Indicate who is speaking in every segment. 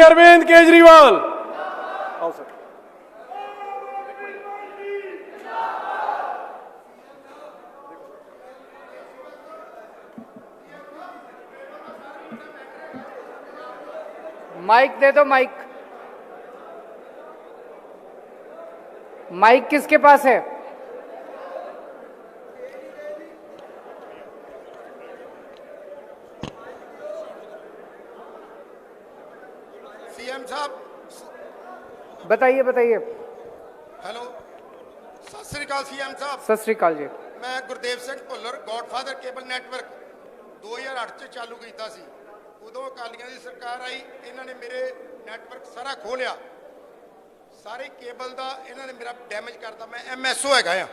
Speaker 1: अरविंद केजरीवाल। आओ sir.
Speaker 2: Mic दे दो। Mic mic किसके पास है?
Speaker 3: सीएम साहब
Speaker 2: बताइए बताइए।
Speaker 3: हेलो, सत श्री अकाल सीएम साहब।
Speaker 2: सत श्री अकाल जी।
Speaker 3: मैं Gurdev Singh Bhullar godfather cable network 2008 ਚ ਚਾਲੂ ਕੀਤਾ ਸੀ। ਉਦੋਂ ਅਕਾਲੀਆਂ ਦੀ ਸਰਕਾਰ ਆਈ, ਇਹਨਾਂ ਨੇ ਮੇਰੇ ਨੈਟਵਰਕ ਸਾਰਾ ਖੋਹ ਲਿਆ। ਸਾਰੇ ਕੇਬਲ ਦਾ ਇਹਨਾਂ ਨੇ ਮੇਰਾ ਡੈਮੇਜ ਕਰਤਾ। ਮੈਂ ਐਮਐਸਓ ਹੈਗਾ ਆ,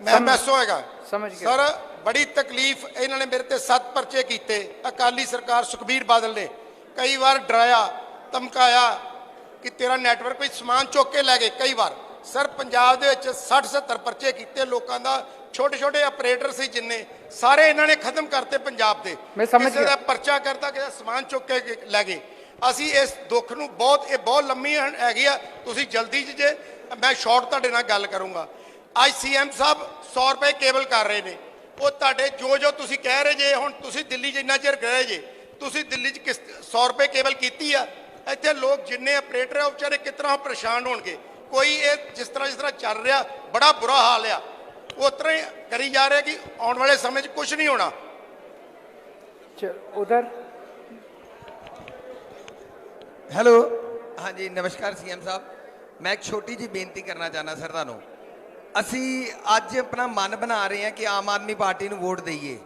Speaker 3: ਮੈਂ ਐਮਐਸਓ ਹੈਗਾ।
Speaker 2: ਸਮਝ ਗਿਆ
Speaker 3: ਸਰ, ਬੜੀ ਤਕਲੀਫ। ਇਹਨਾਂ ਨੇ ਮੇਰੇ ਤੇ 7 ਪਰਚੇ ਕੀਤੇ। ਅਕਾਲੀ ਸਰਕਾਰ ਸੁਖਬੀਰ ਬਾਦਲ ਨੇ ਕਈ ਵਾਰ ਡਰਾਇਆ ਧਮਕਾਇਆ ਕਿ ਤੇਰਾ ਨੈਟਵਰਕ ਵਿੱਚ ਸਮਾਨ ਚੁੱਕ ਕੇ ਲੈ ਗਏ। ਕਈ ਵਾਰ ਸਰ ਪੰਜਾਬ ਦੇ ਵਿੱਚ 60-70 ਪਰਚੇ ਕੀਤੇ ਲੋਕਾਂ ਦਾ। ਛੋਟੇ ਛੋਟੇ ਆਪਰੇਟਰ ਸੀ ਜਿੰਨੇ ਸਾਰੇ ਇਹਨਾਂ ਨੇ ਖਤਮ ਕਰਤੇ ਪੰਜਾਬ ਦੇ। ਕਿਸੇ ਦਾ ਪਰਚਾ ਕਰਤਾ, ਕਿਸੇ ਦਾ ਸਮਾਨ ਚੁੱਕ ਕੇ ਲੈ ਗਏ। ਅਸੀਂ ਇਸ ਦੁੱਖ ਨੂੰ ਇਹ ਬਹੁਤ ਲੰਮੀ ਹੈਗੀ ਆ। ਤੁਸੀਂ ਜਲਦੀ ਜੇ ਮੈਂ ਸ਼ਾਰਟ ਤੁਹਾਡੇ ਨਾਲ ਗੱਲ ਕਰੂੰਗਾ। ਅੱਜ ਸੀਐਮ ਸਾਹਿਬ 100 ਰੁਪਏ ਕੇਬਲ ਕਰ ਰਹੇ ਨੇ। ਉਹ ਤੁਹਾਡੇ ਜੋ ਤੁਸੀਂ ਕਹਿ ਰਹੇ ਜੇ, ਹੁਣ ਤੁਸੀਂ ਦਿੱਲੀ 'ਚ ਇੰਨਾ ਚਿਰ ਗਏ ਜੇ, ਤੁਸੀਂ ਦਿੱਲੀ 'ਚ 100 ਰੁਪਏ ਕੇਬਲ ਕੀਤੀ ਆ। ਇੱਥੇ ਲੋਕ ਜਿੰਨੇ ਆਪਰੇਟਰ ਆ ਉਹ ਵਿਚਾਰੇ ਕਿਸ ਤਰ੍ਹਾਂ ਪਰੇਸ਼ਾਨ ਹੋਣਗੇ। ਕੋਈ ਇਹ ਜਿਸ ਤਰ੍ਹਾਂ ਚੱਲ ਰਿਹਾ ਬੜਾ ਬੁਰਾ ਹਾਲ ਆ, ਉਸ ਤਰ੍ਹਾਂ ਹੀ ਕਰੀ ਜਾ ਰਿਹਾ ਕਿ ਆਉਣ ਵਾਲੇ ਸਮੇਂ 'ਚ ਕੁਝ ਨਹੀਂ ਹੋਣਾ।
Speaker 2: उधर
Speaker 4: ਹੈਲੋ, ਹਾਂਜੀ ਨਮਸਕਾਰ ਸੀਐਮ ਸਾਹਿਬ। ਮੈਂ ਇੱਕ ਛੋਟੀ ਜਿਹੀ ਬੇਨਤੀ ਕਰਨਾ ਚਾਹੁੰਦਾ ਸਰ ਤੁਹਾਨੂੰ। ਅਸੀਂ ਅੱਜ ਆਪਣਾ ਮਨ ਬਣਾ ਰਹੇ ਹਾਂ ਕਿ ਆਮ ਆਦਮੀ ਪਾਰਟੀ ਨੂੰ ਵੋਟ ਦਈਏ।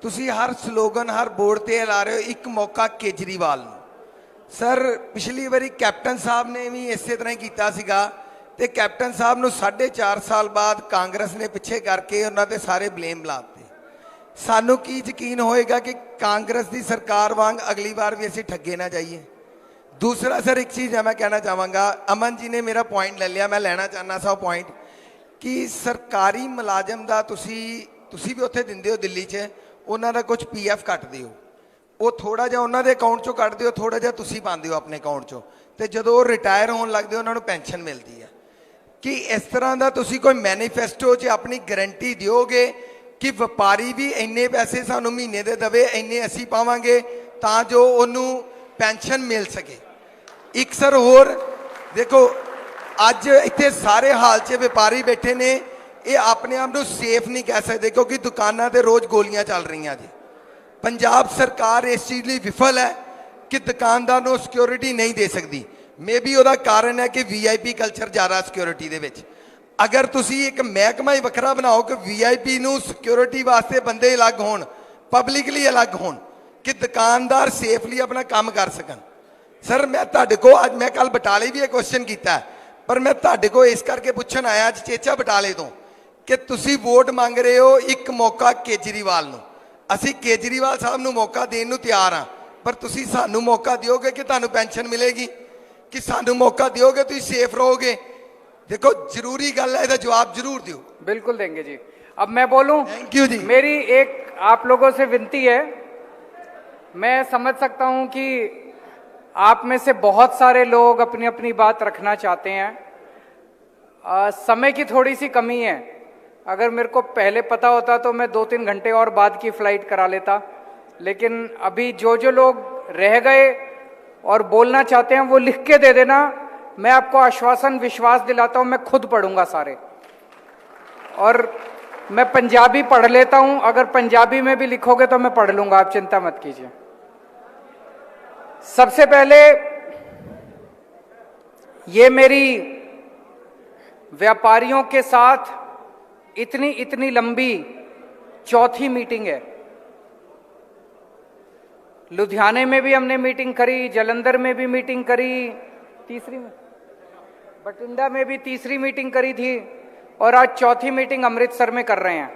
Speaker 4: ਤੁਸੀਂ ਹਰ ਸਲੋਗਨ ਹਰ ਬੋਰਡ ਤੇ ਲਾ ਰਹੇ ਹੋ ਇੱਕ ਮੌਕਾ ਕੇਜਰੀਵਾਲ ਨੂੰ। ਸਰ ਪਿਛਲੀ ਵਾਰੀ ਕੈਪਟਨ ਸਾਹਿਬ ਨੇ ਵੀ ਇਸੇ ਤਰ੍ਹਾਂ ਹੀ ਕੀਤਾ ਸੀਗਾ ਤੇ ਕੈਪਟਨ ਸਾਹਿਬ ਨੂੰ 4.5 ਸਾਲ ਬਾਅਦ ਕਾਂਗਰਸ ਨੇ ਪਿੱਛੇ ਕਰਕੇ ਉਹਨਾਂ ਤੇ ਸਾਰੇ ਬਲੇਮ ਲਾਤੇ। ਸਾਨੂੰ ਕੀ ਯਕੀਨ ਹੋਏਗਾ ਕਿ ਕਾਂਗਰਸ ਦੀ ਸਰਕਾਰ ਵਾਂਗ ਅਗਲੀ ਵਾਰ ਵੀ ਅਸੀਂ ਠੱਗੇ ਨਾ ਜਾਈਏ। दूसरा सर एक चीज़ है मैं कहना चाहूँगा, अमन जी ने मेरा पॉइंट ले लिया, मैं लेना चाहना सा पॉइंट कि सरकारी मुलाजम का तुसी भी उत्थे दिंदे हो दिल्ली च, उन्हों का कुछ PF कटते हो, वो थोड़ा जिहा उन्होंने अकाउंट चों कटते हो, थोड़ा जिहा तुसी पाते हो अपने अकाउंट चों, तो जो वो रिटायर होने लगते उन्होंने पेंशन मिलती है। कि इस तरह का तुसी कोई मैनीफेस्टो च अपनी गारंटी दिओगे कि व्यापारी भी इन्ने पैसे सानू महीने दे देवे, इन्ने असी पावांगे तां जो उन्होंने पेंशन मिल सके। एक सर होर देखो, अज इत्थे सारे हाल च व्यापारी बैठे ने, ये अपने आप को सेफ नहीं कह सकते क्योंकि दुकानों ते रोज़ गोलियां चल रही जी। पंजाब सरकार इस चीज़ लिए विफल है कि दुकानदार को सिक्योरिटी नहीं दे सकती। मे बी उसका कारण है कि VIP कल्चर ज़्यादा सिक्योरिटी दे विच। अगर तुसी एक महकमा ही वखरा बनाओ कि VIP नूं सिक्योरिटी वास्ते बंदे अलग होण, पब्लिकली अलग होण, कि दुकानदार सेफली अपना काम कर सकन। सर मैं तुहाडे को अज मैं कल बटाले भी एक क्वेश्चन किया, पर मैं तुहाडे को इस करके पुछण आया अज चेचा बटाले तो कि तुसी वोट मंग रहे हो एक मौका केजरीवाल नूं। असी केजरीवाल साहब नूं मौका देण नूं तैयार हाँ, पर तुसी सानूं मौका दिओगे कि तुहानूं पेंशन मिलेगी, कि सानूं मौका दिओगे तुसी सेफ रहोगे? देखो जरूरी गल है, इसदा जवाब जरूर दिओ।
Speaker 2: बिल्कुल देंगे जी। अब मैं बोलूं?
Speaker 4: थैंक यू जी।
Speaker 2: मेरी एक आप लोगों से विनती है, मैं समझ सकता हूं कि आप में से बहुत सारे लोग अपनी अपनी बात रखना चाहते हैं। समय की थोड़ी सी कमी है। अगर मेरे को पहले पता होता तो मैं 2-3 घंटे और बाद की फ्लाइट करा लेता, लेकिन अभी जो लोग रह गए और बोलना चाहते हैं वो लिख के दे देना। मैं आपको आश्वासन विश्वास दिलाता हूं, मैं खुद पढ़ूंगा सारे, और मैं पंजाबी पढ़ लेता हूं। अगर पंजाबी में भी लिखोगे तो मैं पढ़ लूंगा, आप चिंता मत कीजिए। सबसे पहले ये मेरी व्यापारियों के साथ इतनी लंबी चौथी मीटिंग है। लुधियाने में भी हमने मीटिंग करी, जलंधर में भी मीटिंग करी, तीसरी में बठिंडा में भी तीसरी मीटिंग करी थी, और आज चौथी मीटिंग अमृतसर में कर रहे हैं।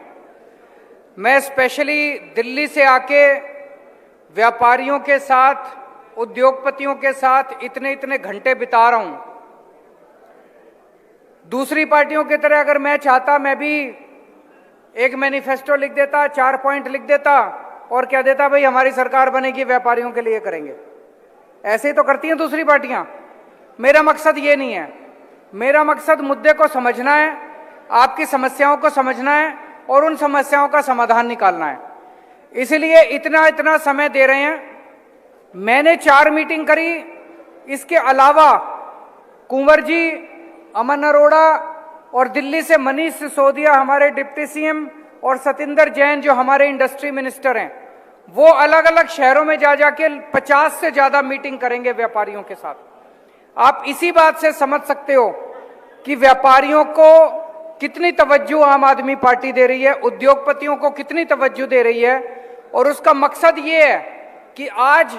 Speaker 2: मैं स्पेशली दिल्ली से आके व्यापारियों के साथ, उद्योगपतियों के साथ इतने घंटे बिता रहा हूं। दूसरी पार्टियों की तरह अगर मैं चाहता, मैं भी एक मैनिफेस्टो लिख देता, 4 पॉइंट लिख देता और कह देता भाई हमारी सरकार बनेगी, व्यापारियों के लिए करेंगे। ऐसे ही तो करती हैं दूसरी पार्टियां। मेरा मकसद ये नहीं है, मेरा मकसद मुद्दे को समझना है, आपकी समस्याओं को समझना है और उन समस्याओं का समाधान निकालना है। इसलिए इतना समय दे रहे हैं। मैंने 4 मीटिंग करी, इसके अलावा कुंवर जी, अमन अरोड़ा और दिल्ली से मनीष सिसोदिया हमारे डिप्टी सीएम और सतिंदर जैन जो हमारे इंडस्ट्री मिनिस्टर हैं, वो अलग अलग शहरों में जा जाके 50 से ज्यादा मीटिंग करेंगे व्यापारियों के साथ। आप इसी बात से समझ सकते हो कि व्यापारियों को कितनी तवज्जो आम आदमी पार्टी दे रही है, उद्योगपतियों को कितनी तवज्जो दे रही है। और उसका मकसद ये है कि आज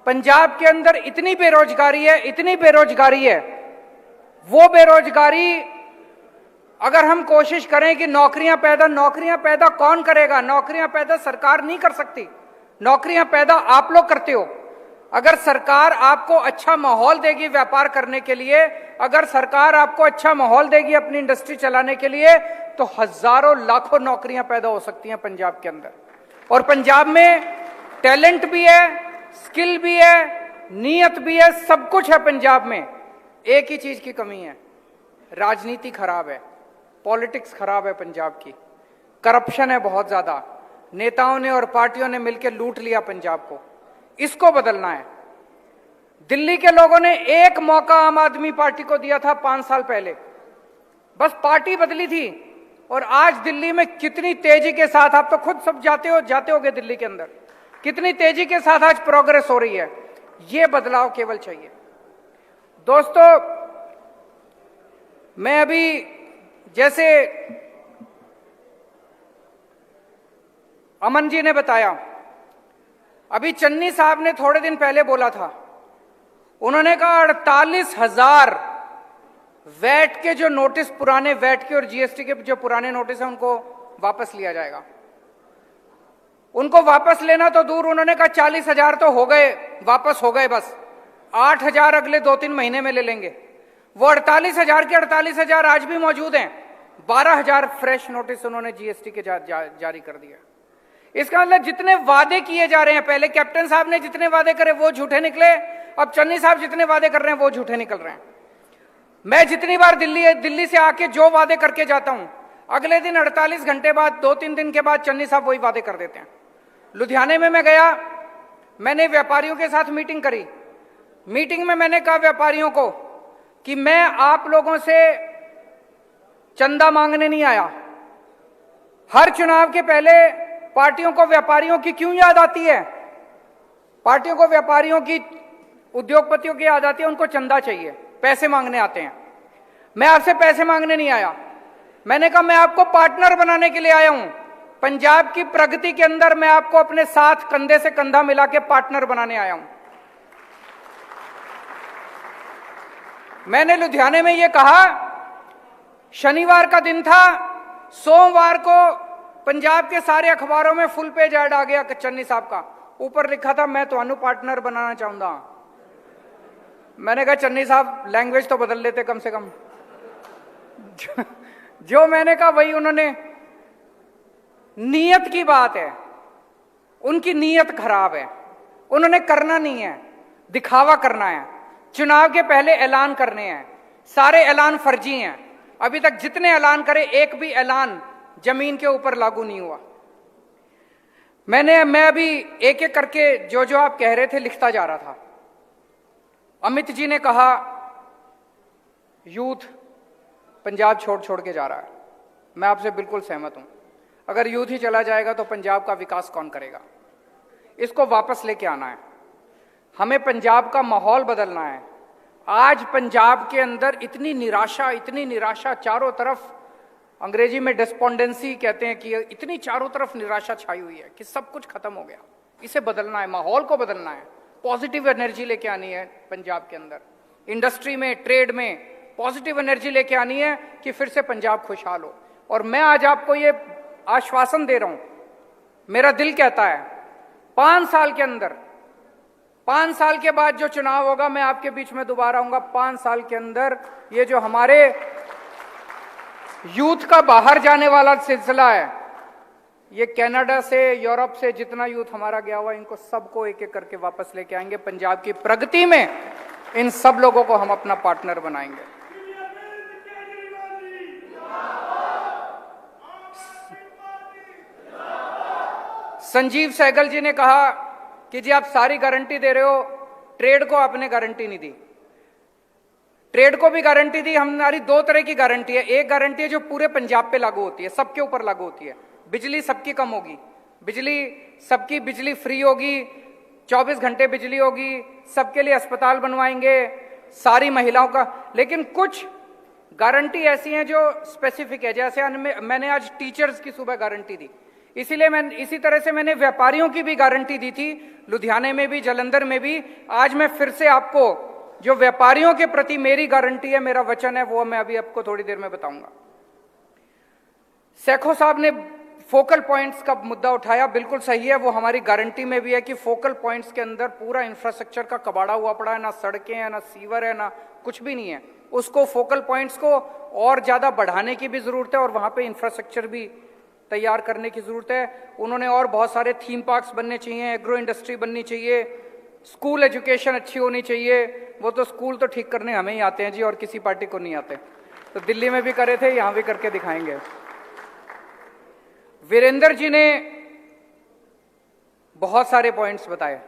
Speaker 2: पंजाब के अंदर इतनी बेरोजगारी है, वो बेरोजगारी अगर हम कोशिश करें कि नौकरियां पैदा कौन करेगा? नौकरियां पैदा सरकार नहीं कर सकती, नौकरियां पैदा आप लोग करते हो। अगर सरकार आपको अच्छा माहौल देगी व्यापार करने के लिए, अगर सरकार आपको अच्छा माहौल देगी अपनी इंडस्ट्री चलाने के लिए, तो हजारों लाखों नौकरियां पैदा हो सकती हैं पंजाब के अंदर। और पंजाब में टैलेंट भी है, स्किल भी है, नीयत भी है, सब कुछ है पंजाब में। एक ही चीज की कमी है, राजनीति खराब है, पॉलिटिक्स खराब है पंजाब की, करप्शन है बहुत ज्यादा, नेताओं ने और पार्टियों ने मिलकर लूट लिया पंजाब को, इसको बदलना है। दिल्ली के लोगों ने एक मौका आम आदमी पार्टी को दिया था 5 साल पहले, बस पार्टी बदली थी। और आज दिल्ली में कितनी तेजी के साथ, आप तो खुद सब जाते होगे दिल्ली के अंदर, कितनी तेजी के साथ आज प्रोग्रेस हो रही है। ये बदलाव केवल चाहिए। दोस्तों, मैं अभी जैसे अमन जी ने बताया, अभी चन्नी साहब ने थोड़े दिन पहले बोला था, उन्होंने कहा 48,000 वैट के जो नोटिस, पुराने वैट के और जीएसटी के जो पुराने नोटिस हैं, उनको वापस लिया जाएगा। उनको वापस लेना तो दूर, उन्होंने कहा 40,000 तो हो गए, वापस हो गए, बस 8,000 अगले 2-3 महीने में ले लेंगे। वो 48,000 के 48,000 आज भी मौजूद हैं। 12,000 फ्रेश नोटिस उन्होंने जीएसटी के जारी कर दिया। इसका मतलब जितने वादे किए जा रहे हैं, पहले कैप्टन साहब ने जितने वादे करे वो झूठे निकले, अब चन्नी साहब जितने वादे कर रहे हैं वो झूठे निकल रहे हैं। मैं जितनी बार दिल्ली से आके जो वादे करके जाता हूं, अगले दिन 48 घंटे बाद, 2-3 दिन के बाद चन्नी साहब वही वादे कर देते हैं। लुधियाने में मैं गया, मैंने व्यापारियों के साथ मीटिंग करी। मीटिंग में मैंने कहा व्यापारियों को कि मैं आप लोगों से चंदा मांगने नहीं आया। हर चुनाव के पहले पार्टियों को व्यापारियों की क्यों याद आती है? पार्टियों को व्यापारियों की, उद्योगपतियों की याद आती है, उनको चंदा चाहिए, पैसे मांगने आते हैं। मैं आपसे पैसे मांगने नहीं आया, मैंने कहा मैं आपको पार्टनर बनाने के लिए आया हूं। पंजाब की प्रगति के अंदर मैं आपको अपने साथ कंधे से कंधा मिला के पार्टनर बनाने आया हूं। मैंने लुधियाने में यह कहा, शनिवार का दिन था, सोमवार को पंजाब के सारे अखबारों में फुल पेज ऐड आ गया चन्नी साहब का। ऊपर लिखा था मैं तो पार्टनर बनाना चाहूंगा। मैंने कहा चन्नी साहब लैंग्वेज तो बदल लेते कम से कम। जो मैंने कहा वही उन्होंने, नीयत की बात है, उनकी नीयत खराब है। उन्होंने करना नहीं है, दिखावा करना है, चुनाव के पहले ऐलान करने हैं, सारे ऐलान फर्जी हैं। अभी तक जितने ऐलान करे एक भी ऐलान जमीन के ऊपर लागू नहीं हुआ। मैं अभी एक एक करके जो आप कह रहे थे लिखता जा रहा था। अमित जी ने कहा यूथ पंजाब छोड़ के जा रहा है। मैं आपसे बिल्कुल सहमत हूं। अगर यूथ ही चला जाएगा तो पंजाब का विकास कौन करेगा? इसको वापस लेके आना है, हमें पंजाब का माहौल बदलना है। आज पंजाब के अंदर इतनी निराशा चारों तरफ, अंग्रेजी में डिस्पोंडेंसी कहते हैं कि इतनी चारों तरफ निराशा छाई हुई है कि सब कुछ खत्म हो गया। इसे बदलना है, माहौल को बदलना है, पॉजिटिव एनर्जी लेके आनी है पंजाब के अंदर, इंडस्ट्री में, ट्रेड में पॉजिटिव एनर्जी लेके आनी है कि फिर से पंजाब खुशहाल हो। और मैं आज आपको ये आश्वासन दे रहा हूं, मेरा दिल कहता है 5 साल के अंदर, 5 साल के बाद जो चुनाव होगा, मैं आपके बीच में दोबारा आऊंगा। 5 साल के अंदर ये जो हमारे यूथ का बाहर जाने वाला सिलसिला है, ये कनाडा से, यूरोप से जितना यूथ हमारा गया हुआ, इनको सबको एक एक करके वापस लेके आएंगे। पंजाब की प्रगति में इन सब लोगों को हम अपना पार्टनर बनाएंगे। संजीव सहगल जी ने कहा कि जी आप सारी गारंटी दे रहे हो, ट्रेड को आपने गारंटी नहीं दी। ट्रेड को भी गारंटी दी। हमारी दो तरह की गारंटी है। एक गारंटी है जो पूरे पंजाब पे लागू होती है, सबके ऊपर लागू होती है। बिजली सबकी कम होगी, सबकी बिजली फ्री होगी, 24 घंटे बिजली होगी, सबके लिए अस्पताल बनवाएंगे, सारी महिलाओं का। लेकिन कुछ गारंटी ऐसी हैं जो स्पेसिफिक है, जैसे मैंने आज टीचर्स की सुबह गारंटी दी, इसीलिए इसी तरह से मैंने व्यापारियों की भी गारंटी दी थी, लुधियाने में भी, जालंधर में भी। आज मैं फिर से आपको जो व्यापारियों के प्रति मेरी गारंटी है, मेरा वचन है, वो मैं अभी आपको थोड़ी देर में बताऊंगा। सेखो साहब ने फोकल पॉइंट्स का मुद्दा उठाया, बिल्कुल सही है, वो हमारी गारंटी में भी है कि फोकल पॉइंट्स के अंदर पूरा इंफ्रास्ट्रक्चर का कबाड़ा हुआ पड़ा है, ना सड़कें हैं, ना सीवर है, ना कुछ भी नहीं है। उसको फोकल पॉइंट्स को और ज्यादा बढ़ाने की भी जरूरत है और वहां पे इंफ्रास्ट्रक्चर भी तैयार करने की जरूरत है। उन्होंने और बहुत सारे थीम पार्क्स बनने चाहिए, एग्रो इंडस्ट्री बननी चाहिए, स्कूल एजुकेशन अच्छी होनी चाहिए। वो तो स्कूल तो ठीक करने हमें ही आते हैं जी, और किसी पार्टी को नहीं आते। तो दिल्ली में भी करे थे, यहां भी करके दिखाएंगे। वीरेंद्र जी ने बहुत सारे पॉइंट्स बताए।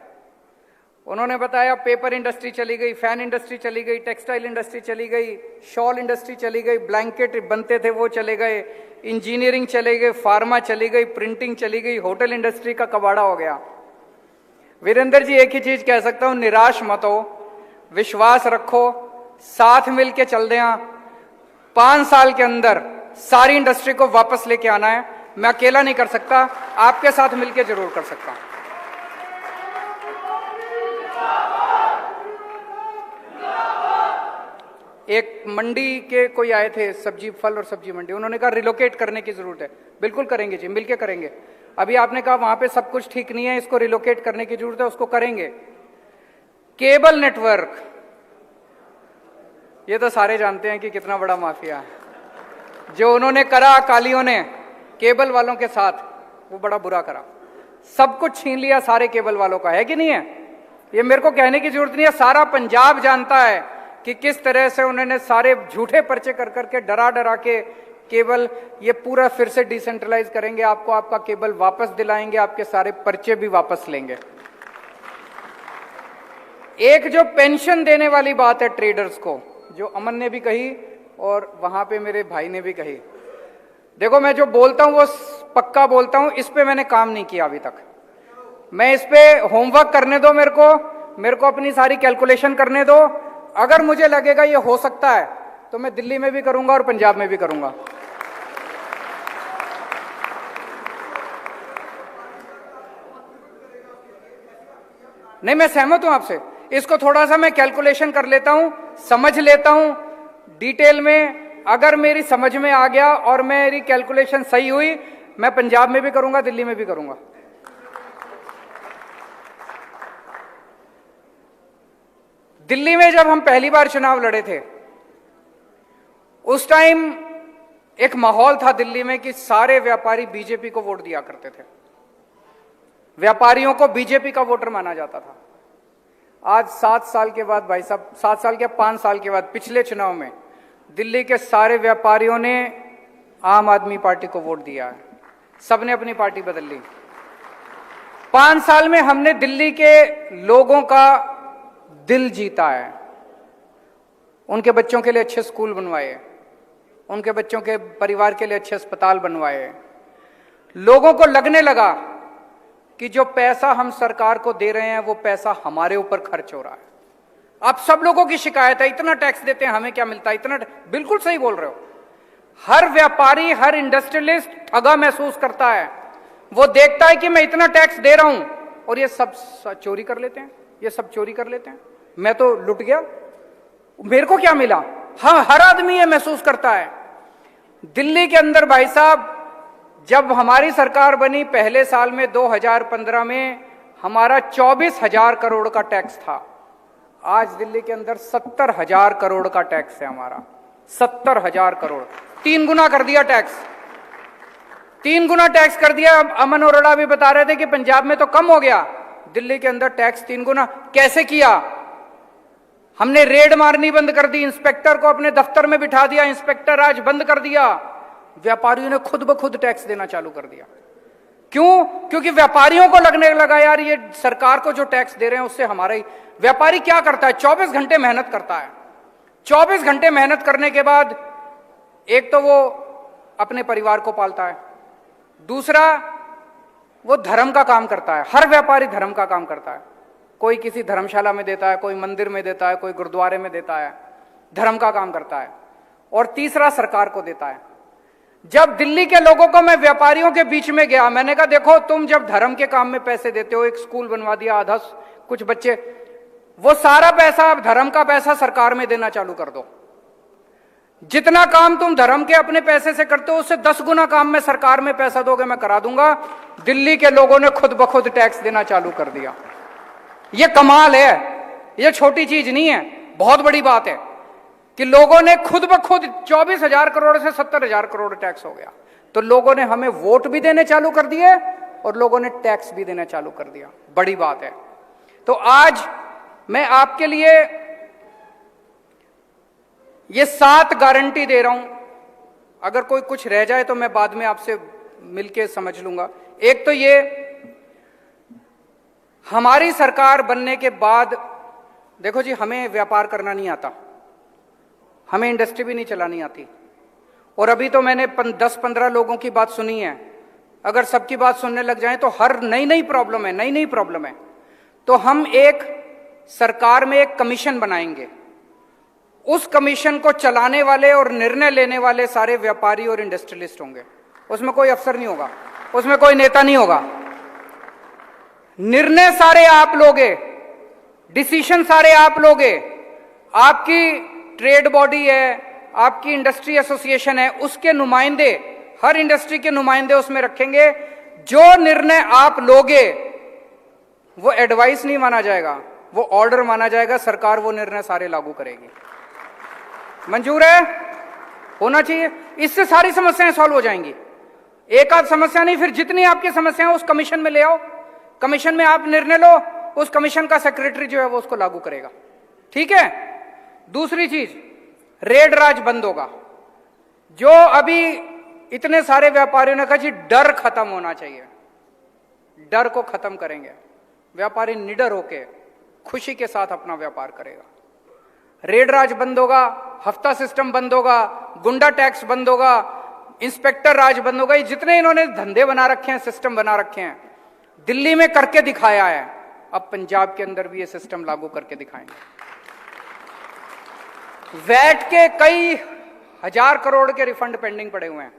Speaker 2: उन्होंने बताया पेपर इंडस्ट्री चली गई, फैन इंडस्ट्री चली गई, टेक्सटाइल इंडस्ट्री चली गई, शॉल इंडस्ट्री चली गई, ब्लैंकेट बनते थे वो चले गए, इंजीनियरिंग चले गए, फार्मा चली गई, प्रिंटिंग चली गई, होटल इंडस्ट्री का कबाड़ा हो गया। वीरेंद्र जी एक ही चीज कह सकता हूं, निराश मत हो, विश्वास रखो, साथ मिलके चल दें। 5 साल के अंदर सारी इंडस्ट्री को वापस लेके आना है। मैं अकेला नहीं कर सकता, आपके साथ मिलके जरूर कर सकता हूं। एक मंडी के कोई आए थे, सब्जी फल और सब्जी मंडी, उन्होंने कहा रिलोकेट करने की जरूरत है। बिल्कुल करेंगे जी, मिलके करेंगे। अभी आपने कहा वहां पे सब कुछ ठीक नहीं है, इसको रिलोकेट करने की जरूरत है, उसको करेंगे। केबल नेटवर्क, ये तो सारे जानते हैं कि कितना बड़ा माफिया है। जो उन्होंने करा अकालियों ने केबल वालों के साथ, वो बड़ा बुरा करा। सब कुछ छीन लिया सारे केबल वालों का, है कि नहीं है? ये मेरे को कहने की जरूरत नहीं है, सारा पंजाब जानता है कि किस तरह से उन्होंने सारे झूठे पर्चे कर करके, डरा डरा के केबल, ये पूरा फिर से डिसेंट्रलाइज करेंगे। आपको आपका केबल वापस दिलाएंगे, आपके सारे पर्चे भी वापस लेंगे। एक जो पेंशन देने वाली बात है ट्रेडर्स को, जो अमन ने भी कही और वहां पे मेरे भाई ने भी कही, देखो मैं जो बोलता हूं वो पक्का बोलता हूं, इस पे मैंने काम नहीं किया अभी तक। मैं इस पे होमवर्क करने दो, मेरे को अपनी सारी कैलकुलेशन करने दो। अगर मुझे लगेगा ये हो सकता है तो मैं दिल्ली में भी करूंगा और पंजाब में भी करूंगा। नहीं, मैं सहमत हूं आपसे। इसको थोड़ा सा मैं कैलकुलेशन कर लेता हूं, समझ लेता हूं डिटेल में। अगर मेरी समझ में आ गया और मेरी कैलकुलेशन सही हुई, मैं पंजाब में भी करूंगा, दिल्ली में भी करूंगा। दिल्ली में जब हम पहली बार चुनाव लड़े थे, उस टाइम एक माहौल था दिल्ली में कि सारे व्यापारी बीजेपी को वोट दिया करते थे, व्यापारियों को बीजेपी का वोटर माना जाता था। आज 7 साल के बाद, भाई साहब 7 साल के 5 साल के बाद, पिछले चुनाव में दिल्ली के सारे व्यापारियों ने आम आदमी पार्टी को वोट दिया है। सबने अपनी पार्टी बदल ली। 5 साल में हमने दिल्ली के लोगों का दिल जीता है। उनके बच्चों के लिए अच्छे स्कूल बनवाए, उनके बच्चों के परिवार के लिए अच्छे अस्पताल बनवाए। लोगों को लगने लगा कि जो पैसा हम सरकार को दे रहे हैं वो पैसा हमारे ऊपर खर्च हो रहा है। अब सब लोगों की शिकायत है, इतना टैक्स देते हैं, हमें क्या मिलता है इतना। बिल्कुल सही बोल रहे हो। हर व्यापारी, हर इंडस्ट्रियलिस्ट ठगा महसूस करता है। वो देखता है कि मैं इतना टैक्स दे रहा हूं और ये सब चोरी कर लेते हैं, ये सब चोरी कर लेते हैं, मैं तो लुट गया, मेरे को क्या मिला। हाँ, हर आदमी ये महसूस करता है। दिल्ली के अंदर भाई साहब, जब हमारी सरकार बनी पहले साल में 2015 में हमारा 24,000 करोड़ का टैक्स था। आज दिल्ली के अंदर 70,000 करोड़ का टैक्स है हमारा। 70,000 करोड़, 3 गुना कर दिया टैक्स। 3 गुना टैक्स कर दिया। अमन अरोड़ा भी बता रहे थे कि पंजाब में तो कम हो गया, दिल्ली के अंदर टैक्स 3 गुना। कैसे किया? हमने रेड मारनी बंद कर दी, इंस्पेक्टर को अपने दफ्तर में बिठा दिया, इंस्पेक्टर राज बंद कर दिया। व्यापारियों ने खुद ब खुद टैक्स देना चालू कर दिया। क्यों? क्योंकि व्यापारियों को लगने लगा यार ये सरकार को जो टैक्स दे रहे हैं उससे हमारा ही। व्यापारी क्या करता है? 24 घंटे मेहनत करता है। 24 घंटे मेहनत करने के बाद एक तो वो अपने परिवार को पालता है, दूसरा वो धर्म का काम करता है। हर व्यापारी धर्म का काम करता है। कोई किसी धर्मशाला में देता है, कोई मंदिर में देता है, कोई गुरुद्वारे में देता है, धर्म का काम करता है। और तीसरा सरकार को देता है। जब दिल्ली के लोगों को मैं व्यापारियों के बीच में गया, मैंने कहा देखो तुम जब धर्म के काम में पैसे देते हो, एक स्कूल बनवा दिया आधा, कुछ बच्चे, वो सारा पैसा आप धर्म का पैसा सरकार में देना चालू कर दो। जितना काम तुम धर्म के अपने पैसे से करते हो उससे 10 गुना काम में सरकार में पैसा दोगे, मैं करा दूंगा। दिल्ली के लोगों ने खुद ब खुद टैक्स देना चालू कर दिया। ये कमाल है, ये छोटी चीज नहीं है, बहुत बड़ी बात है कि लोगों ने खुद ब खुद 24,000 करोड़ से 70,000 करोड़ टैक्स हो गया। तो लोगों ने हमें वोट भी देने चालू कर दिए और लोगों ने टैक्स भी देना चालू कर दिया। बड़ी बात है। तो आज मैं आपके लिए ये 7 गारंटी दे रहा हूं। अगर कोई कुछ रह जाए तो मैं बाद में आपसे मिलके समझ लूंगा। एक तो ये, हमारी सरकार बनने के बाद देखो जी, हमें व्यापार करना नहीं आता, हमें इंडस्ट्री भी नहीं चलानी आती। और अभी तो मैंने 10-15 लोगों की बात सुनी है। अगर सबकी बात सुनने लग जाएं तो हर नई प्रॉब्लम है। तो हम एक सरकार में एक कमीशन बनाएंगे। उस कमीशन को चलाने वाले और निर्णय लेने वाले सारे व्यापारी और इंडस्ट्रियलिस्ट होंगे। उसमें कोई अफसर नहीं होगा, उसमें कोई नेता नहीं होगा। निर्णय सारे आप लोगे, डिसीजन सारे आप लोगे। आपकी ट्रेड बॉडी है, आपकी इंडस्ट्री एसोसिएशन है, उसके नुमाइंदे, हर इंडस्ट्री के नुमाइंदे उसमें रखेंगे। जो निर्णय आप लोगे वो एडवाइस नहीं माना जाएगा, वो ऑर्डर माना जाएगा। सरकार वो निर्णय सारे लागू करेगी। मंजूर है? होना चाहिए। इससे सारी समस्याएं सॉल्व हो जाएंगी। एक आध समस्या नहीं, फिर जितनी आपकी समस्याएं उस कमीशन में ले आओ, कमीशन में आप निर्णय लो, उस कमीशन का सेक्रेटरी जो है वो उसको लागू करेगा। ठीक है? दूसरी चीज, रेड राज बंद होगा। जो अभी इतने सारे व्यापारियों ने कहा जी डर खत्म होना चाहिए, डर को खत्म करेंगे। व्यापारी निडर होके खुशी के साथ अपना व्यापार करेगा। रेड राज बंद होगा, हफ्ता सिस्टम बंद होगा, गुंडा टैक्स बंद होगा, इंस्पेक्टर राज बंद होगा। ये जितने इन्होंने धंधे बना रखे हैं, सिस्टम बना रखे हैं, दिल्ली में करके दिखाया है, अब पंजाब के अंदर भी ये सिस्टम लागू करके दिखाएंगे। वैट के कई हजार करोड़ के रिफंड पेंडिंग पड़े हुए हैं।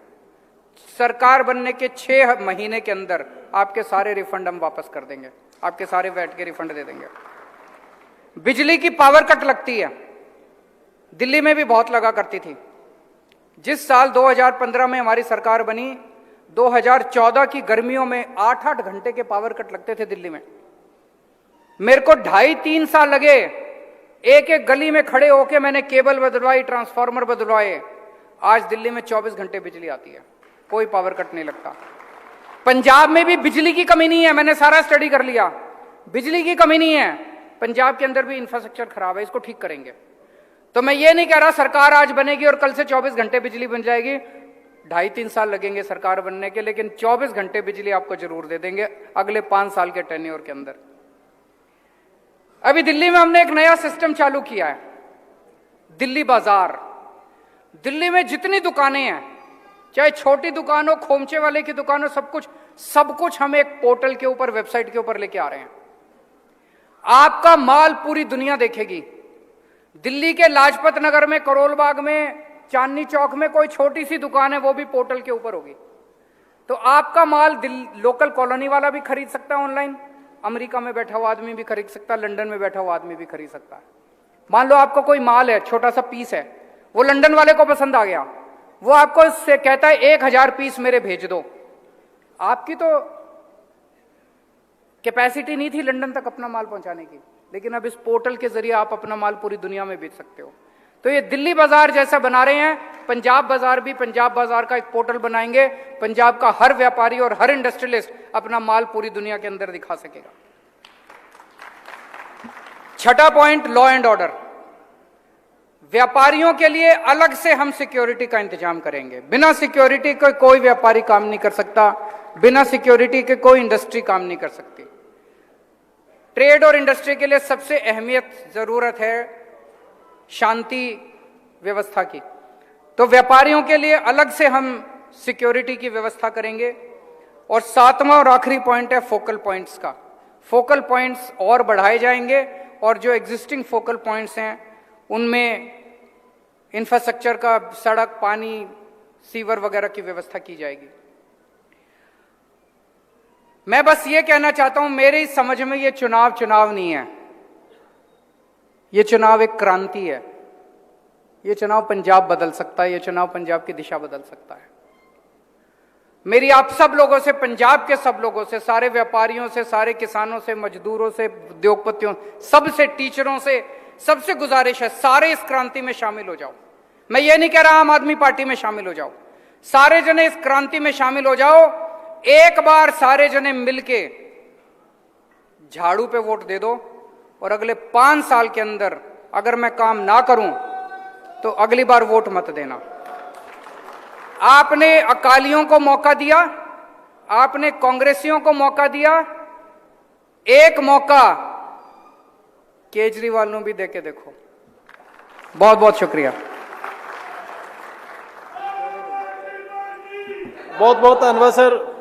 Speaker 2: सरकार बनने के 6 महीने के अंदर आपके सारे रिफंड हम वापस कर देंगे, आपके सारे वैट के रिफंड दे देंगे। बिजली की पावर कट लगती है, दिल्ली में भी बहुत लगा करती थी। जिस साल 2015 में हमारी सरकार बनी, 2014 की गर्मियों में 8-8 घंटे के पावर कट लगते थे दिल्ली में। मेरे को 2.5-3 साल लगे, एक एक गली में खड़े होके मैंने केबल बदलवाई, ट्रांसफार्मर बदलवाए। आज दिल्ली में 24 घंटे बिजली आती है, कोई पावर कट नहीं लगता। पंजाब में भी बिजली की कमी नहीं है, मैंने सारा स्टडी कर लिया, बिजली की कमी नहीं है। पंजाब के अंदर भी इंफ्रास्ट्रक्चर खराब है, इसको ठीक करेंगे। तो मैं ये नहीं कह रहा सरकार आज बनेगी और कल से 24 घंटे बिजली बन जाएगी। 2.5-3 साल लगेंगे सरकार बनने के, लेकिन 24 घंटे बिजली आपको जरूर दे देंगे अगले 5 साल के टेन्योर के अंदर। अभी दिल्ली में हमने एक नया सिस्टम चालू किया है, दिल्ली बाजार। दिल्ली में जितनी दुकानें हैं, चाहे छोटी दुकान हो, खोमचे वाले की दुकान हो, सब कुछ हम एक पोर्टल के ऊपर, वेबसाइट के ऊपर लेके आ रहे हैं। आपका माल पूरी दुनिया देखेगी। दिल्ली के लाजपत नगर में, करोल बाग में, चांदनी चौक में कोई छोटी सी दुकान है, वो भी पोर्टल के ऊपर होगी। तो आपका माल लोकल कॉलोनी वाला भी खरीद सकता है ऑनलाइन, अमेरिका में बैठा हुआ आदमी भी खरीद सकता है, लंदन में बैठा हुआ आदमी भी खरीद सकता है। मान लो आपको कोई माल है, छोटा सा पीस है, वो लंदन वाले को पसंद आ गया, वो आपको से कहता है 1000 पीस मेरे भेज दो। आपकी तो कैपेसिटी नहीं थी लंदन तक अपना माल पहुंचाने की, लेकिन अब इस पोर्टल के जरिए आप अपना माल पूरी दुनिया में बेच सकते हो। तो ये दिल्ली बाजार जैसा बना रहे हैं, पंजाब बाजार भी पंजाब बाजार का एक पोर्टल बनाएंगे। पंजाब का हर व्यापारी और हर इंडस्ट्रियलिस्ट अपना माल पूरी दुनिया के अंदर दिखा सकेगा। छठा पॉइंट, लॉ एंड ऑर्डर। व्यापारियों के लिए अलग से हम सिक्योरिटी का इंतजाम करेंगे। बिना सिक्योरिटी के कोई व्यापारी काम नहीं कर सकता, बिना सिक्योरिटी के कोई इंडस्ट्री काम नहीं कर सकती। ट्रेड और इंडस्ट्री के लिए सबसे अहमियत जरूरत है शांति व्यवस्था की, तो व्यापारियों के लिए अलग से हम सिक्योरिटी की व्यवस्था करेंगे। और सातवां और आखिरी पॉइंट है फोकल पॉइंट्स का। फोकल पॉइंट्स और बढ़ाए जाएंगे और जो एग्जिस्टिंग फोकल पॉइंट्स हैं उनमें इंफ्रास्ट्रक्चर का, सड़क, पानी, सीवर वगैरह की व्यवस्था की जाएगी। मैं बस ये कहना चाहता हूं, मेरी समझ में ये चुनाव नहीं है, ये चुनाव एक क्रांति है। ये चुनाव पंजाब बदल सकता है, ये चुनाव पंजाब की दिशा बदल सकता है। मेरी आप सब लोगों से, पंजाब के सब लोगों से, सारे व्यापारियों से, सारे किसानों से, मजदूरों से, उद्योगपतियों, सबसे, टीचरों से, सबसे गुजारिश है, सारे इस क्रांति में शामिल हो जाओ। मैं ये नहीं कह रहा आम आदमी पार्टी में शामिल हो जाओ, सारे जने इस क्रांति में शामिल हो जाओ। एक बार सारे जने मिलके झाड़ू पे वोट दे दो और अगले 5 साल के अंदर अगर मैं काम ना करूं तो अगली बार वोट मत देना। आपने अकालियों को मौका दिया, आपने कांग्रेसियों को मौका दिया, एक मौका केजरीवाल ने भी देके देखो। बहुत बहुत शुक्रिया।
Speaker 1: बहुत बहुत धन्यवाद सर।